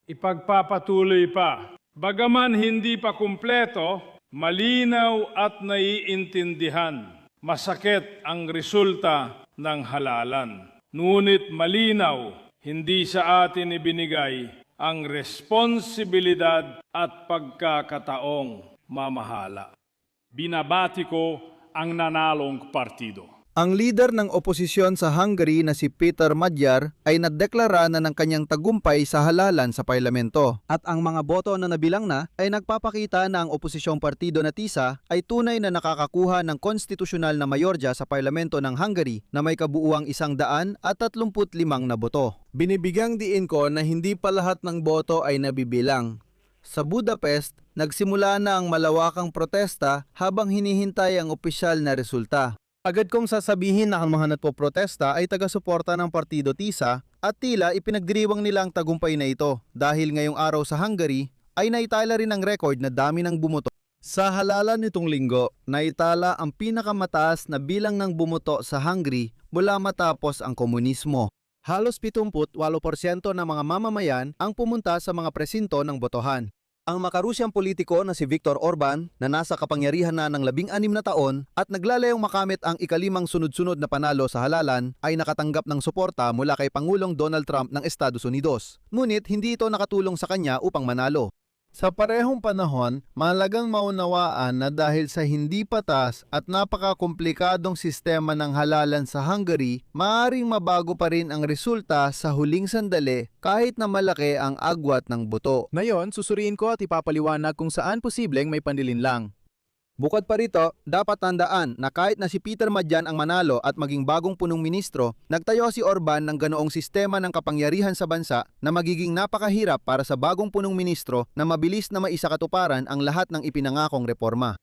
ipagpapatuloy pa. Bagaman hindi pa kumpleto, malinaw at naiintindihan. Masakit ang resulta ng halalan. Ngunit malinaw, hindi sa atin ibinigay ang responsibilidad at pagkakataong mamahala. Binabati ko ang nanalong partido. Ang lider ng oposisyon sa Hungary na si Peter Magyar ay nadeklara na ng kanyang tagumpay sa halalan sa parlamento. At ang mga boto na nabilang na ay nagpapakita na ang oposisyong partido na TISA ay tunay na nakakakuha ng konstitusyonal na mayorya sa parlamento ng Hungary na may kabuuang 135 na boto. Binibigyang diin ko na hindi pa lahat ng boto ay nabibilang. Sa Budapest, nagsimula na ang malawakang protesta habang hinihintay ang opisyal na resulta. Agad kong sasabihin na ang mga nagpoprotesta ay taga-suporta ng partido TISA at tila ipinagdiriwang nila ang tagumpay na ito dahil ngayong araw sa Hungary ay naitala rin ang record na dami ng bumoto. Sa halalan nitong linggo, naitala ang pinakamataas na bilang ng bumoto sa Hungary mula matapos ang komunismo. Halos 78% ng mga mamamayan ang pumunta sa mga presinto ng botohan. Ang makarusyang politiko na si Viktor Orban na nasa kapangyarihan na ng 16 na taon at naglalayong makamit ang ikalimang sunod-sunod na panalo sa halalan ay nakatanggap ng suporta mula kay Pangulong Donald Trump ng Estados Unidos. Ngunit hindi ito nakatulong sa kanya upang manalo. Sa parehong panahon, mahalagang maunawaan na dahil sa hindi patas at napakakomplikadong sistema ng halalan sa Hungary, maaaring mabago pa rin ang resulta sa huling sandali kahit na malaki ang agwat ng boto. Ngayon, susuriin ko at ipapaliwanag kung saan posibleng may panlilinlang. Bukod pa rito, dapat tandaan na kahit na si Peter Madyan ang manalo at maging bagong punong ministro, nagtayo si Orban ng ganoong sistema ng kapangyarihan sa bansa na magiging napakahirap para sa bagong punong ministro na mabilis na maisakatuparan ang lahat ng ipinangakong reforma.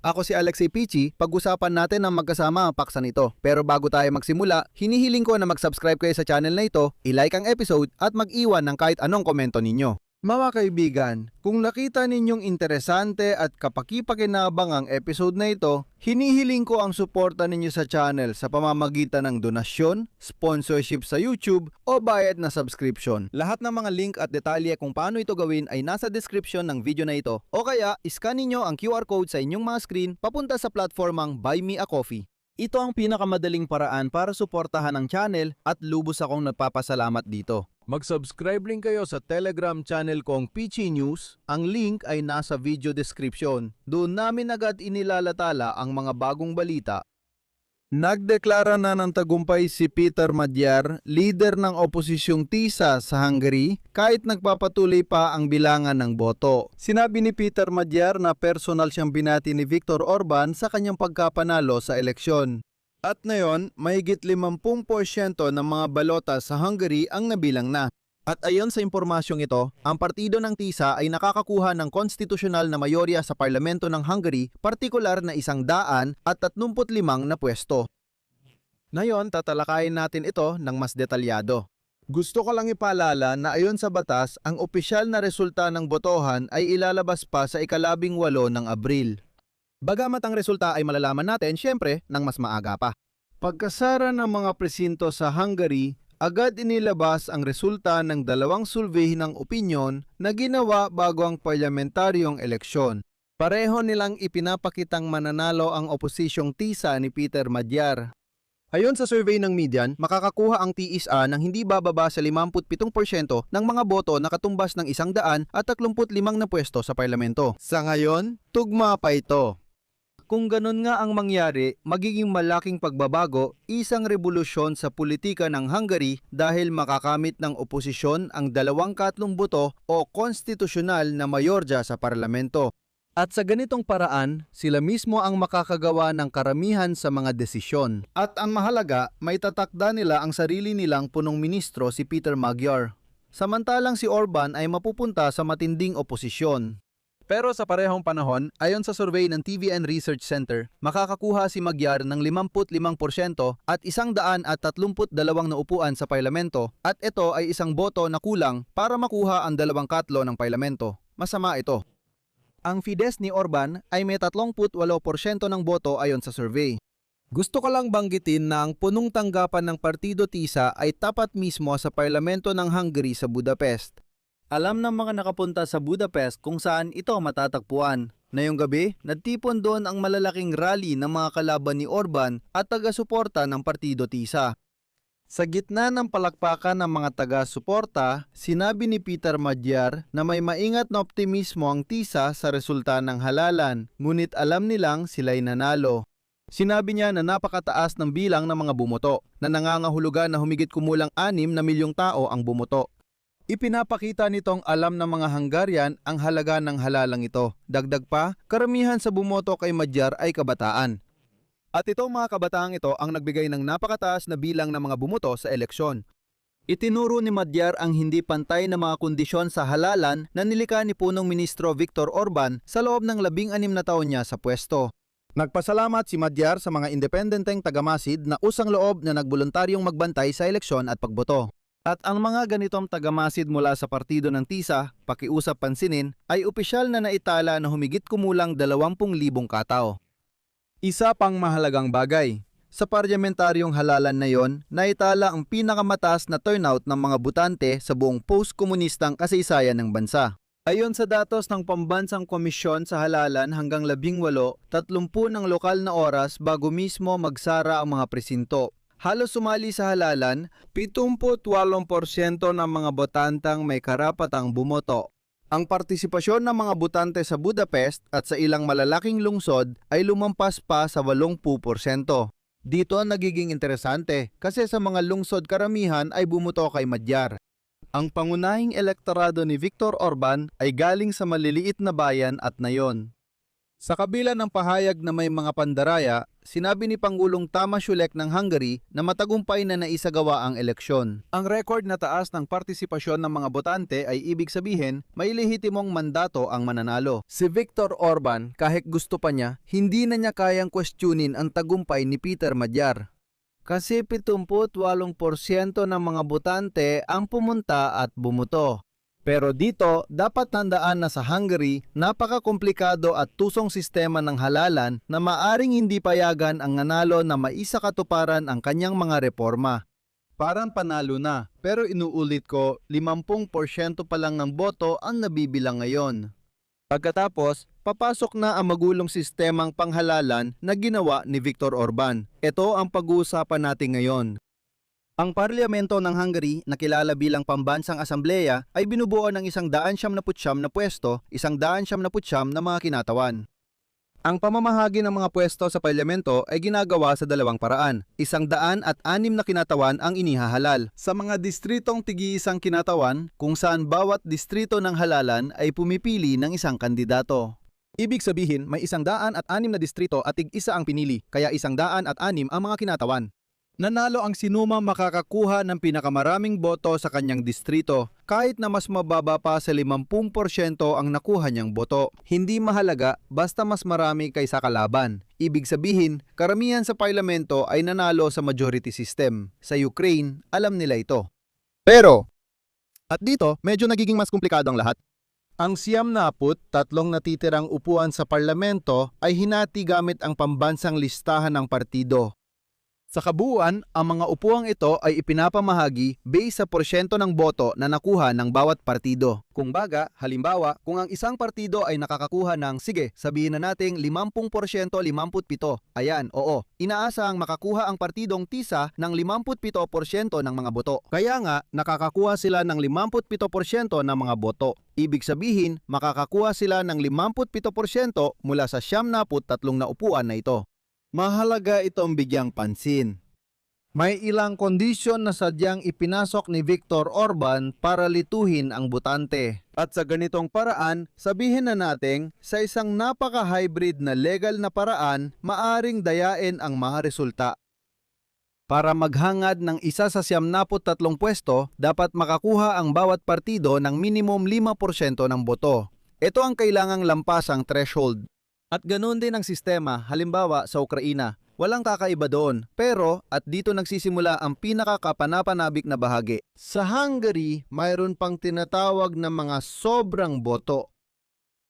Ako si Alexei Pichi, pag-usapan natin ang magkasama ang paksa nito. Pero bago tayo magsimula, hinihiling ko na mag-subscribe kayo sa channel na ito, i-like ang episode at mag-iwan ng kahit anong komento ninyo. Mga kaibigan, kung nakita ninyong interesante at kapakipakinabang ang episode na ito, hinihiling ko ang suporta ninyo sa channel sa pamamagitan ng donasyon, sponsorship sa YouTube o bayad na subscription. Lahat ng mga link at detalye kung paano ito gawin ay nasa description ng video na ito. O kaya, iscan ninyo ang QR code sa inyong mga screen papunta sa platformang Buy Me a Coffee. Ito ang pinakamadaling paraan para suportahan ang channel at lubos akong nagpapasalamat dito. Mag-subscribe rin kayo sa Telegram channel kong Pichi News. Ang link ay nasa video description. Doon namin agad inilalatala ang mga bagong balita. Nagdeklara na ng tagumpay si Peter Magyar, leader ng oposisyong TISA sa Hungary, kahit nagpapatuloy pa ang bilangan ng boto. Sinabi ni Peter Magyar na personal siyang binati ni Viktor Orban sa kanyang pagkapanalo sa eleksyon. At ngayon, mahigit 50% ng mga balota sa Hungary ang nabilang na. At ayon sa impormasyong ito, ang partido ng TISA ay nakakakuha ng konstitusyonal na mayorya sa parlamento ng Hungary, partikular na 135 na pwesto. Ngayon, tatalakayin natin ito ng mas detalyado. Gusto ko lang ipaalala na ayon sa batas, ang opisyal na resulta ng botohan ay ilalabas pa sa ika-18 ng Abril. Bagamat ang resulta ay malalaman natin, syempre, ng mas maaga pa. Pagkasara ng mga presinto sa Hungary, agad inilabas ang resulta ng 2 survey ng opinyon na ginawa bago ang parlamentaryong eleksyon. Pareho nilang ipinapakitang mananalo ang oposisyong TISA ni Peter Magyar. Ayon sa survey ng Median, makakakuha ang TISA ng hindi bababa sa 57% ng mga boto na katumbas ng 135 na pwesto sa parlamento. Sa ngayon, tugma pa ito. Kung ganun nga ang mangyari, magiging malaking pagbabago, isang revolusyon sa politika ng Hungary dahil makakamit ng oposisyon ang 2/3 boto o konstitusyonal na mayorya sa parlamento. At sa ganitong paraan, sila mismo ang makakagawa ng karamihan sa mga desisyon. At ang mahalaga, may tatakda nila ang sarili nilang punong ministro si Peter Magyar. Samantalang si Orban ay mapupunta sa matinding oposisyon. Pero sa parehong panahon, ayon sa survey ng TVN Research Center, makakakuha si Magyar ng 55% at 132 na upuan sa parlamento at ito ay isang boto na kulang para makuha ang 2/3 ng parlamento. Masama ito. Ang Fidesz ni Orban ay may 38% ng boto ayon sa survey. Gusto ko lang banggitin na ang punong tanggapan ng Partido TISA ay tapat mismo sa parlamento ng Hungary sa Budapest. Alam ng mga nakapunta sa Budapest kung saan ito matatagpuan. Ngayong gabi, nagtipon doon ang malalaking rally ng mga kalaban ni Orban at taga-suporta ng Partido TISA. Sa gitna ng palakpakan ng mga taga-suporta, sinabi ni Peter Magyar na may maingat na optimismo ang TISA sa resulta ng halalan, ngunit alam nilang sila'y nanalo. Sinabi niya na napakataas ng bilang ng mga bumoto, na nangangahulugan na humigit kumulang 6 na milyong tao ang bumoto. Ipinapakita nitong alam ng mga Hungarian ang halaga ng halalang ito. Dagdag pa, karamihan sa bumoto kay Magyar ay kabataan. At itong mga kabataang ito ang nagbigay ng napakataas na bilang ng mga bumoto sa eleksyon. Itinuro ni Magyar ang hindi pantay na mga kondisyon sa halalan na nilikha ni punong ministro Viktor Orban sa loob ng 16 na taon niya sa pwesto. Nagpasalamat si Magyar sa mga independenteng tagamasid na usang loob na nagboluntaryong magbantay sa eleksyon at pagboto. At ang mga ganitong tagamasid mula sa partido ng TISA, pakiusap pansinin, ay opisyal na naitala na humigit kumulang 20,000 katao. Isa pang mahalagang bagay, sa parlamentaryong halalan na yon, naitala ang pinakamataas na turnout ng mga botante sa buong post-komunistang kasaysayan ng bansa. Ayon sa datos ng Pambansang Komisyon sa Halalan hanggang 18, 30 ng lokal na oras bago mismo magsara ang mga presinto. Halos sumali sa halalan, 78% ng mga botantang may karapatang bumoto. Ang partisipasyon ng mga botante sa Budapest at sa ilang malalaking lungsod ay lumampas pa sa 80%. Dito ang nagiging interesante kasi sa mga lungsod karamihan ay bumoto kay Magyar. Ang pangunahing elektorado ni Viktor Orban ay galing sa maliliit na bayan at nayon. Sa kabila ng pahayag na may mga pandaraya, sinabi ni Pangulong Tamás Sulek ng Hungary na matagumpay na naisagawa ang eleksyon. Ang record na taas ng partisipasyon ng mga botante ay ibig sabihin may lehitimong mandato ang mananalo. Si Viktor Orban, kahit gusto pa niya, hindi na niya kayang questionin ang tagumpay ni Peter Magyar. Kasi 78% ng mga botante ang pumunta at bumuto. Pero dito, dapat tandaan na sa Hungary, napakakomplikado at tusong sistema ng halalan na maaring hindi payagan ang nanalo na maisakatuparan ang kanyang mga reforma. Parang panalo na, pero inuulit ko, 50% pa lang ng boto ang nabibilang ngayon. Pagkatapos, papasok na ang magulong sistemang panghalalan na ginawa ni Viktor Orban. Ito ang pag-uusapan natin ngayon. Ang parlamento ng Hungary na kilala bilang Pambansang Asambleya ay binubuo ng 179 na pwesto, 179 na mga kinatawan. Ang pamamahagi ng mga pwesto sa parlamento ay ginagawa sa dalawang paraan. 106 na kinatawan ang inihahalal. Sa mga distritong tigi-isang kinatawan, kung saan bawat distrito ng halalan ay pumipili ng isang kandidato. Ibig sabihin, may 106 na distrito at tig-isa ang pinili, kaya 106 ang mga kinatawan. Nanalo ang sinumang makakakuha ng pinakamaraming boto sa kanyang distrito, kahit na mas mababa pa sa 50% ang nakuha niyang boto. Hindi mahalaga basta mas marami kaysa kalaban. Ibig sabihin, karamihan sa parlamento ay nanalo sa majority system. Sa Ukraine, alam nila ito. Pero, at dito, medyo nagiging mas komplikado ang lahat. Ang 93 natitirang upuan sa parlamento ay hinati gamit ang pambansang listahan ng partido. Sa kabuuan, ang mga upuang ito ay ipinapamahagi base sa porsyento ng boto na nakuha ng bawat partido. Kung baga, halimbawa, kung ang isang partido ay nakakakuha ng, sige, sabihin na nating 50%, 57. Ayan, oo, inaasahang makakuha ang partidong TISA ng 57% ng mga boto. Kaya nga, nakakakuha sila ng 57% ng mga boto. Ibig sabihin, makakakuha sila ng 57% mula sa 93 na upuan na ito. Mahalaga itong bigyang pansin. May ilang kondisyon na sadyang ipinasok ni Viktor Orban para lituhin ang botante. At sa ganitong paraan, sabihin na natin, sa isang napaka-hybrid na legal na paraan, maaring dayain ang mga resulta. Para maghangad ng isa sa 93 pwesto, dapat makakuha ang bawat partido ng minimum 5% ng boto. Ito ang kailangang lampasang threshold. At ganoon din ang sistema, halimbawa sa Ukraina. Walang kakaiba doon, pero at dito nagsisimula ang pinakakapanapanabik na bahagi. Sa Hungary, mayroon pang tinatawag na mga sobrang boto.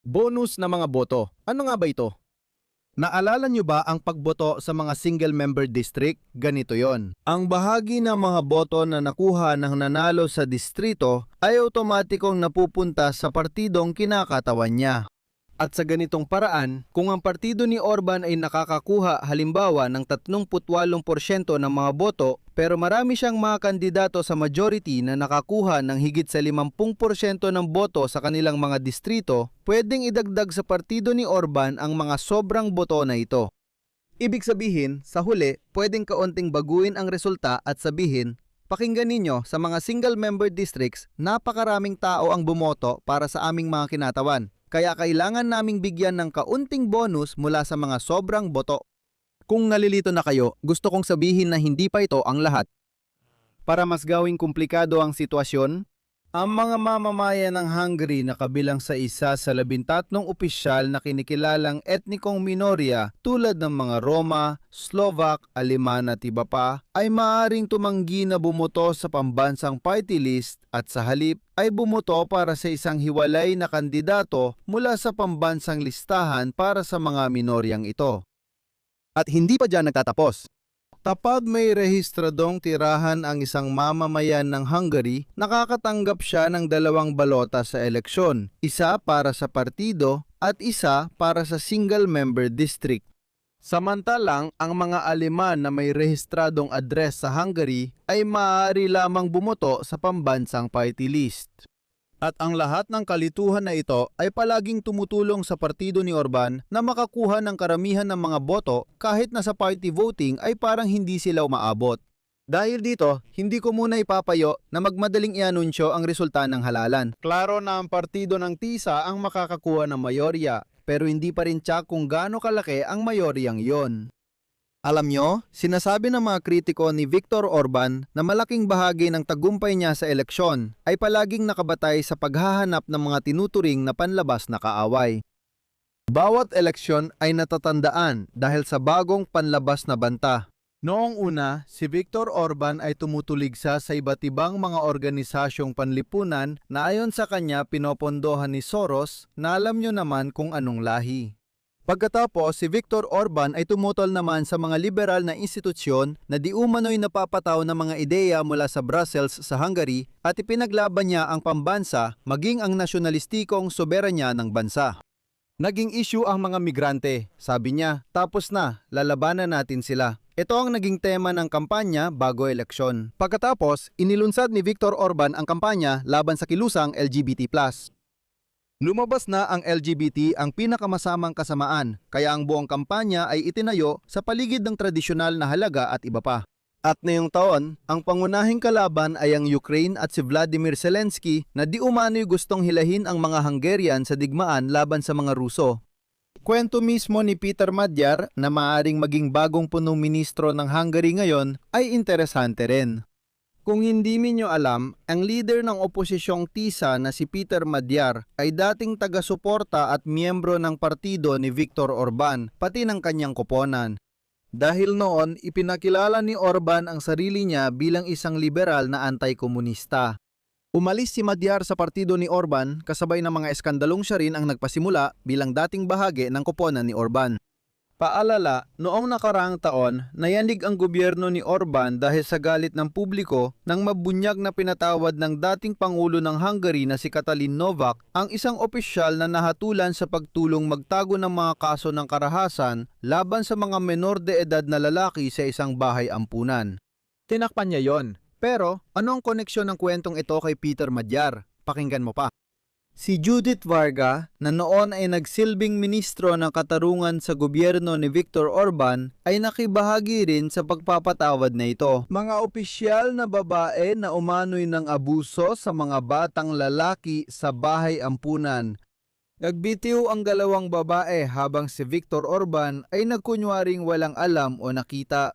Bonus na mga boto. Ano nga ba ito? Naalala nyo ba ang pagboto sa mga single-member district? Ganito yon. Ang bahagi ng mga boto na nakuha ng nanalo sa distrito ay otomatikong napupunta sa partidong kinakatawan niya. At sa ganitong paraan, kung ang partido ni Orban ay nakakakuha halimbawa ng 38% ng mga boto, pero marami siyang mga kandidato sa majority na nakakuha ng higit sa 50% ng boto sa kanilang mga distrito, pwedeng idagdag sa partido ni Orban ang mga sobrang boto na ito. Ibig sabihin, sa huli, pwedeng kaunting baguhin ang resulta at sabihin, pakinggan ninyo, sa mga single-member districts, napakaraming tao ang bumoto para sa aming mga kinatawan. Kaya kailangan naming bigyan ng kaunting bonus mula sa mga sobrang boto. Kung nalilito na kayo, gusto kong sabihin na hindi pa ito ang lahat. Para mas gawing komplikado ang sitwasyon, ang mga mamamayan ng Hungary na kabilang sa isa sa 13 opisyal na kinikilalang etnikong minorya tulad ng mga Roma, Slovak, Aleman at iba pa ay maaaring tumanggi na bumoto sa pambansang party list at sa halip ay bumoto para sa isang hiwalay na kandidato mula sa pambansang listahan para sa mga minoryang ito. At hindi pa dyan nagtatapos. Kapag may rehistradong tirahan ang isang mamamayan ng Hungary, nakakatanggap siya ng 2 balota sa eleksyon, isa para sa partido at isa para sa single-member district. Samantalang, ang mga Aleman na may rehistradong address sa Hungary ay maaari lamang bumoto sa pambansang party list. At ang lahat ng kalituhan na ito ay palaging tumutulong sa partido ni Orban na makakuha ng karamihan ng mga boto kahit na sa party voting ay parang hindi sila umaabot. Dahil dito, hindi ko muna ipapayo na magmadaling i-anunsyo ang resulta ng halalan. Klaro na ang partido ng TISA ang makakakuha ng mayorya, pero hindi pa rin tiyak kung gaano kalaki ang mayoryang yon. Alam nyo, sinasabi ng mga kritiko ni Viktor Orban na malaking bahagi ng tagumpay niya sa eleksyon ay palaging nakabatay sa paghahanap ng mga tinuturing na panlabas na kaaway. Bawat eleksyon ay natatandaan dahil sa bagong panlabas na banta. Noong una, si Viktor Orban ay tumutuligsa sa iba't ibang mga organisasyong panlipunan na ayon sa kanya pinopondohan ni Soros na alam nyo naman kung anong lahi. Pagkatapos, si Viktor Orban ay tumutol naman sa mga liberal na institusyon na di umano'y napapataw ng mga ideya mula sa Brussels sa Hungary at ipinaglaban niya ang pambansa maging ang nasyonalistikong soberanya ng bansa. Naging issue ang mga migrante, sabi niya, tapos na, lalabanan natin sila. Ito ang naging tema ng kampanya bago eleksyon. Pagkatapos, inilunsad ni Viktor Orban ang kampanya laban sa kilusang LGBT+. Lumabas na ang LGBT ang pinakamasamang kasamaan, kaya ang buong kampanya ay itinayo sa paligid ng tradisyonal na halaga at iba pa. At ngayong taon, ang pangunahing kalaban ay ang Ukraine at si Vladimir Zelensky na di umano'y gustong hilahin ang mga Hungarian sa digmaan laban sa mga Ruso. Kwento mismo ni Peter Magyar na maaaring maging bagong punong ministro ng Hungary ngayon ay interesante rin. Kung hindi ninyo alam, ang leader ng oposisyong TISA na si Peter Magyar ay dating taga-suporta at miyembro ng partido ni Viktor Orban, pati ng kanyang koponan. Dahil noon, ipinakilala ni Orban ang sarili niya bilang isang liberal na anti-komunista. Umalis si Magyar sa partido ni Orban kasabay ng mga eskandalong siya rin ang nagpasimula bilang dating bahagi ng koponan ni Orban. Paalala, noong nakaraang taon, nayanig ang gobyerno ni Orban dahil sa galit ng publiko nang mabunyag na pinatawad ng dating Pangulo ng Hungary na si Katalin Novak ang isang opisyal na nahatulan sa pagtulong magtago ng mga kaso ng karahasan laban sa mga menor de edad na lalaki sa isang bahay ampunan. Tinakpan niya yon. Pero, ano ang koneksyon ng kwentong ito kay Peter Magyar? Pakinggan mo pa. Si Judith Varga, na noon ay nagsilbing ministro ng katarungan sa gobyerno ni Viktor Orban, ay nakibahagi rin sa pagpapatawad na ito. Mga opisyal na babae na umano'y ng abuso sa mga batang lalaki sa bahay ampunan. Nagbitiw ang 2 babae habang si Viktor Orban ay nagkunwaring walang alam o nakita.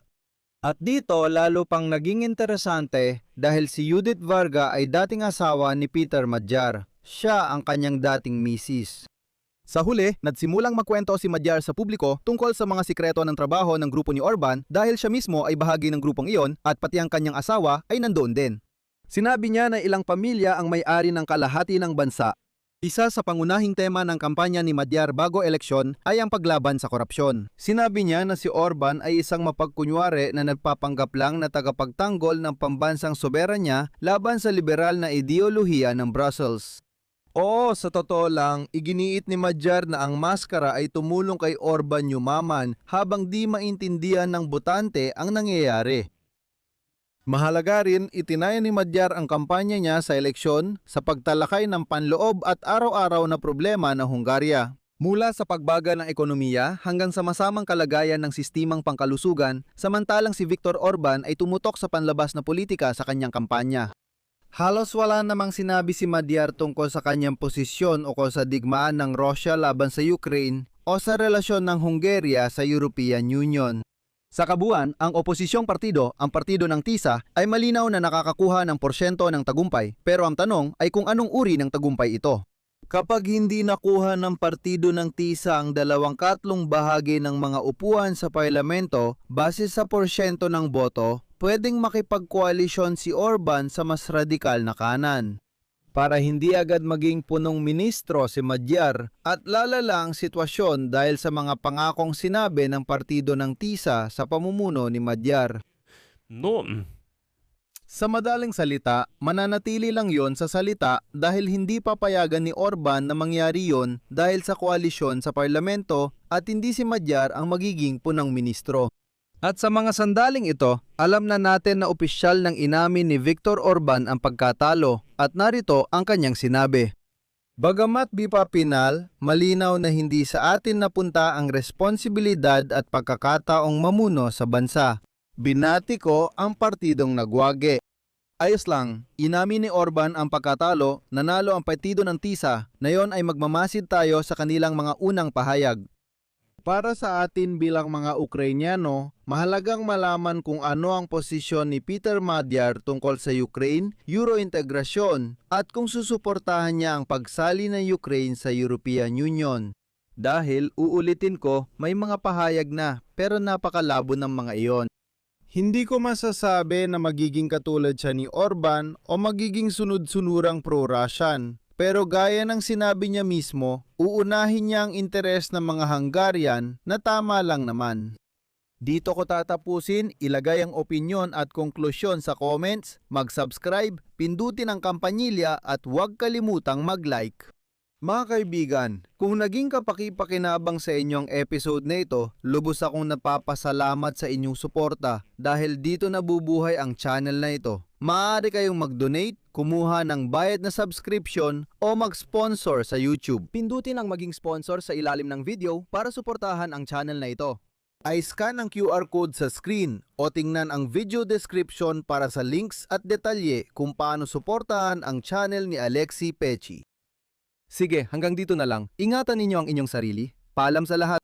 At dito lalo pang naging interesante dahil si Judith Varga ay dating asawa ni Peter Magyar. Siya ang kanyang dating misis. Sa huli, nagsimulang magkwento si Magyar sa publiko tungkol sa mga sikreto ng trabaho ng grupo ni Orban dahil siya mismo ay bahagi ng grupong iyon at pati ang kanyang asawa ay nandoon din. Sinabi niya na ilang pamilya ang may-ari ng kalahati ng bansa. Isa sa pangunahing tema ng kampanya ni Magyar bago eleksyon ay ang paglaban sa korupsyon. Sinabi niya na si Orban ay isang mapagkunwari na nagpapanggap lang na tagapagtanggol ng pambansang soberanya laban sa liberal na ideolohiya ng Brussels. Oo, sa totoo lang, iginiit ni Magyar na ang maskara ay tumulong kay Orban yumaman habang di maintindihan ng botante ang nangyayari. Mahalaga rin, itinaya ni Magyar ang kampanya niya sa eleksyon sa pagtalakay ng panloob at araw-araw na problema ng Hungaria. Mula sa pagbaga ng ekonomiya hanggang sa masamang kalagayan ng sistemang pangkalusugan, samantalang si Viktor Orban ay tumutok sa panlabas na politika sa kanyang kampanya. Halos wala namang sinabi si Magyar tungkol sa kanyang posisyon o sa digmaan ng Russia laban sa Ukraine o sa relasyon ng Hungaria sa European Union. Sa kabuuan, ang oposisyong partido, ang partido ng TISA, ay malinaw na nakakakuha ng porsyento ng tagumpay, pero ang tanong ay kung anong uri ng tagumpay ito. Kapag hindi nakuha ng partido ng TISA ang 2/3 bahagi ng mga upuan sa parlamento base sa porsyento ng boto, pwedeng makipagkoalisyon si Orban sa mas radikal na kanan. Para hindi agad maging punong ministro si Magyar at lalala ang sitwasyon dahil sa mga pangakong sinabi ng partido ng TISA sa pamumuno ni Magyar. Sa madaling salita, mananatili lang yon sa salita dahil hindi papayagan ni Orban na mangyari yon dahil sa koalisyon sa parlamento at hindi si Magyar ang magiging punang ministro. At sa mga sandaling ito, alam na natin na opisyal ng inamin ni Viktor Orban ang pagkatalo at narito ang kanyang sinabi. Bagamat di pa pinal, malinaw na hindi sa atin napunta ang responsibilidad at pagkakataong mamuno sa bansa. Binati ko ang partidong nagwagi. Ayos lang, inamin ni Orban ang pagkatalo, nanalo ang partido ng TISA, na yon ay magmamasid tayo sa kanilang mga unang pahayag. Para sa atin bilang mga Ukrainyano, mahalagang malaman kung ano ang posisyon ni Peter Magyar tungkol sa Ukraine, Euro-integrasyon at kung susuportahan niya ang pagsali ng Ukraine sa European Union. Dahil, uulitin ko, may mga pahayag na pero napakalabo ng mga iyon. Hindi ko masasabi na magiging katulad siya ni Orban o magiging sunod-sunurang pro-Russian. Pero gaya ng sinabi niya mismo, uunahin niya ang interes ng mga Hungarian na tama lang naman. Dito ko tatapusin, ilagay ang opinyon at konklusyon sa comments, mag-subscribe, pindutin ang kampanilya at huwag kalimutang mag-like. Mga kaibigan, kung naging kapaki-pakinabang sa inyong episode na ito, lubos akong napapasalamat sa inyong suporta dahil dito nabubuhay ang channel na ito. Maaari kayong mag-donate, kumuha ng bayad na subscription o mag-sponsor sa YouTube. Pindutin ang maging sponsor sa ilalim ng video para suportahan ang channel na ito. I-scan ang QR code sa screen o tingnan ang video description para sa links at detalye kung paano suportahan ang channel ni Alexi Pechi. Sige, hanggang dito na lang. Ingatan ninyo ang inyong sarili. Paalam sa lahat.